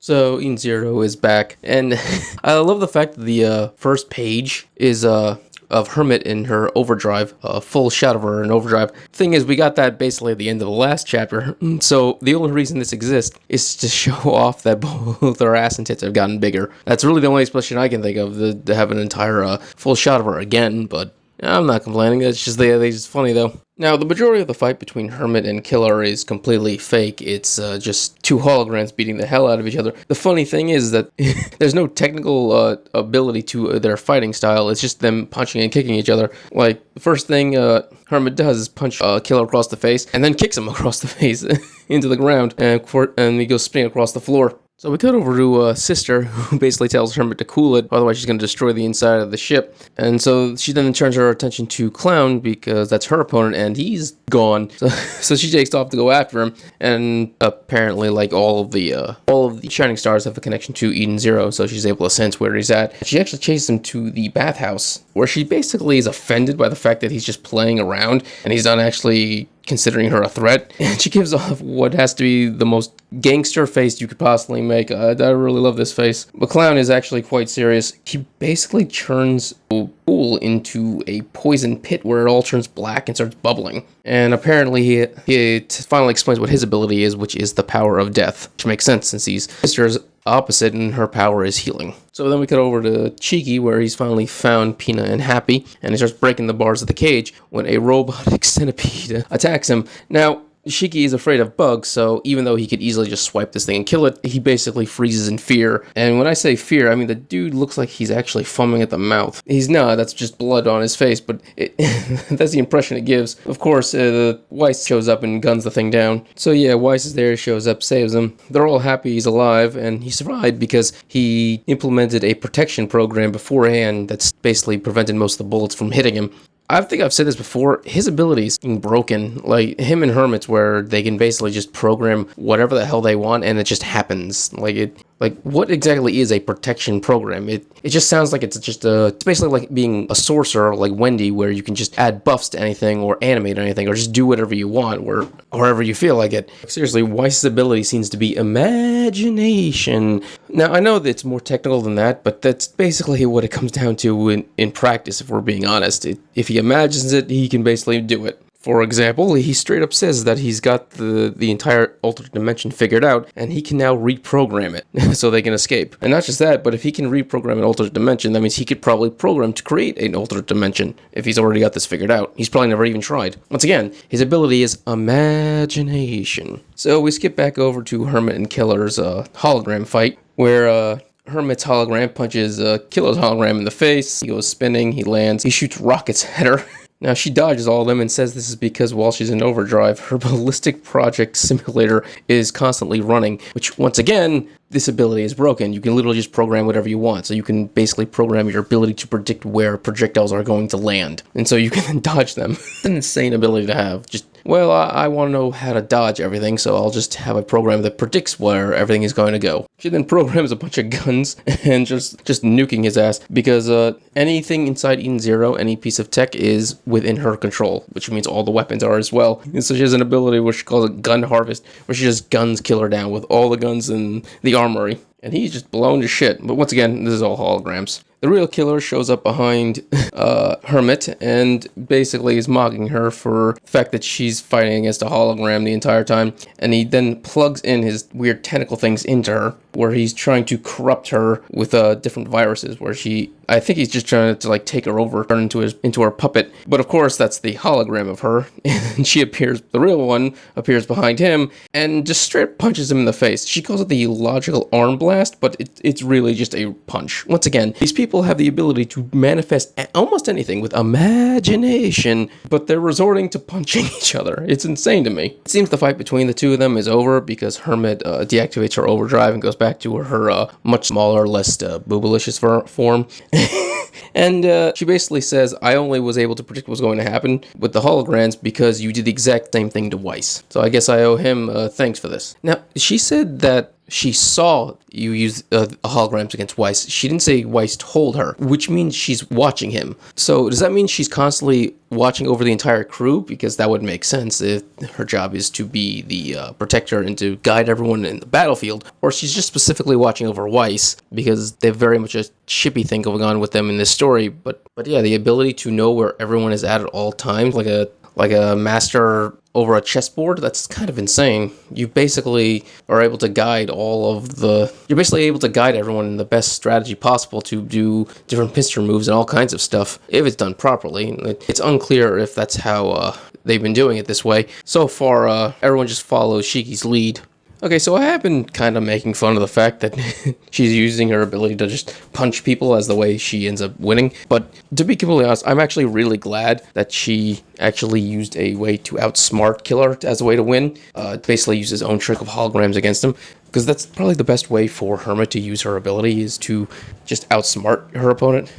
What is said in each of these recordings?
So Eden Zero is back, and I love the fact that the first page is of Hermit in her overdrive, a full shot of her in overdrive. Thing is, we got that basically at the end of the last chapter, so the only reason this exists is to show off that both her ass and tits have gotten bigger. That's really the only explanation I can think of, to have an entire full shot of her again, but I'm not complaining. It's just it's funny though. Now, the majority of the fight between Hermit and Killer is completely fake. It's just two holograms beating the hell out of each other. The funny thing is that there's no technical ability to their fighting style. It's just them punching and kicking each other. Like, the first thing Hermit does is punch Killer across the face, and then kicks him across the face into the ground, and he goes spinning across the floor. So we cut over to Sister, who basically tells Hermit to cool it, otherwise she's going to destroy the inside of the ship. And so she then turns her attention to Clown, because that's her opponent, and he's gone. So she takes off to go after him, and apparently, like, all of the Shining Stars have a connection to Eden Zero, so she's able to sense where he's at. She actually chases him to the bathhouse, where she basically is offended by the fact that he's just playing around, and he's not actually considering her a threat, and she gives off what has to be the most gangster face you could possibly make. I really love this face. But Clown is actually quite serious. He basically turns a pool into a poison pit where it all turns black and starts bubbling. And apparently he finally explains what his ability is, which is the power of death, which makes sense since he's Sister's opposite and her power is healing. So then we cut over to Cheeky, where he's finally found Peanut and Happy, and he starts breaking the bars of the cage when a robotic centipede attacks him. Now, Shiki is afraid of bugs, so even though he could easily just swipe this thing and kill it, he basically freezes in fear. And when I say fear, I mean the dude looks like he's actually foaming at the mouth. He's not, that's just blood on his face, but that's the impression it gives. Of course, Weiss shows up and guns the thing down. So yeah, Weiss is there, shows up, saves him. They're all happy he's alive, and he survived because he implemented a protection program beforehand that's basically prevented most of the bullets from hitting him. I think I've said this before, his ability is being broken. Like, him and Hermit's, where they can basically just program whatever the hell they want, and it just happens. Like, what exactly is a protection program? It just sounds like it's basically like being a sorcerer like Wendy, where you can just add buffs to anything, or animate anything, or just do whatever you want, wherever you feel like it. Seriously, Weiss's ability seems to be imagination. Now, I know that it's more technical than that, but that's basically what it comes down to in practice, if we're being honest. If he imagines it, he can basically do it. For example, he straight up says that he's got the entire alternate dimension figured out, and he can now reprogram it so they can escape. And not just that, but if he can reprogram an alternate dimension, that means he could probably program to create an alternate dimension if he's already got this figured out. He's probably never even tried. Once again, his ability is imagination. So we skip back over to Hermit and Killer's hologram fight, where Hermit's hologram punches Killer's hologram in the face. He goes spinning, he lands, he shoots rockets at her. Now, she dodges all of them and says this is because while she's in overdrive, her ballistic project simulator is constantly running, which, once again, this ability is broken. You can literally just program whatever you want. So you can basically program your ability to predict where projectiles are going to land. And so you can then dodge them. It's an insane ability to have. Just, well, I want to know how to dodge everything, so I'll just have a program that predicts where everything is going to go. She then programs a bunch of guns and just nuking his ass, because anything inside Eden Zero, any piece of tech, is within her control, which means all the weapons are as well. And so she has an ability which she calls it Gun Harvest, where she just guns Killer down with all the guns in the armory. And he's just blown to shit. But once again, this is all holograms. The real Killer shows up behind Hermit and basically is mocking her for the fact that she's fighting against a hologram the entire time. And he then plugs in his weird tentacle things into her, where he's trying to corrupt her with different viruses, where I think he's just trying to like take her over, turn into her puppet. But of course, that's the hologram of her. And the real one appears behind him and just straight up punches him in the face. She calls it the logical arm blast, but it's really just a punch. Once again, these people have the ability to manifest almost anything with imagination, but they're resorting to punching each other. It's insane to me. It seems the fight between the two of them is over because Hermit deactivates her overdrive and goes back to her much smaller, less boobalicious form. And she basically says, I only was able to predict what was going to happen with the holograms because you did the exact same thing to Weiss. So I guess I owe him thanks for this. Now, she said that she saw you use holograms against Weiss. She didn't say Weiss told her, which means she's watching him. So does that mean she's constantly watching over the entire crew? Because that would make sense if her job is to be the protector and to guide everyone in the battlefield. Or she's just specifically watching over Weiss because they have very much a shippy thing going on with them in this story. But yeah, the ability to know where everyone is at all times, like a master over a chessboard, that's kind of insane. You basically are able to guide you're basically able to guide everyone in the best strategy possible to do different pistol moves and all kinds of stuff, if it's done properly. It's unclear if that's how they've been doing it this way. So far, everyone just follows Shiki's lead. Okay, so I have been kind of making fun of the fact that she's using her ability to just punch people as the way she ends up winning. But to be completely honest, I'm actually really glad that she actually used a way to outsmart Killer as a way to win. Basically use his own trick of holograms against him. Because that's probably the best way for Hermit to use her ability, is to just outsmart her opponent.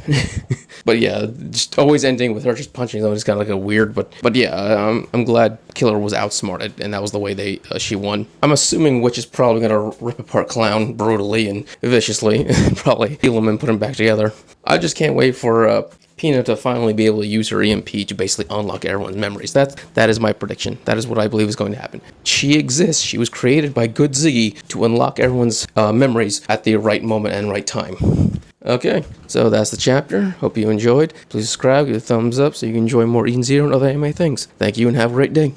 But yeah, just always ending with her just punching someone is kind of like a weird, but yeah, I'm glad Killer was outsmarted, and that was the way she won. I'm assuming Witch is probably going to rip apart Clown brutally and viciously, and probably heal him and put him back together. I just can't wait for Peanut to finally be able to use her EMP to basically unlock everyone's memories. That is my prediction. That is what I believe is going to happen. She exists. She was created by Good Z to unlock everyone's memories at the right moment and right time. Okay, so that's the chapter. Hope you enjoyed. Please subscribe, give it a thumbs up so you can enjoy more Eden Zero and other anime things. Thank you and have a great day.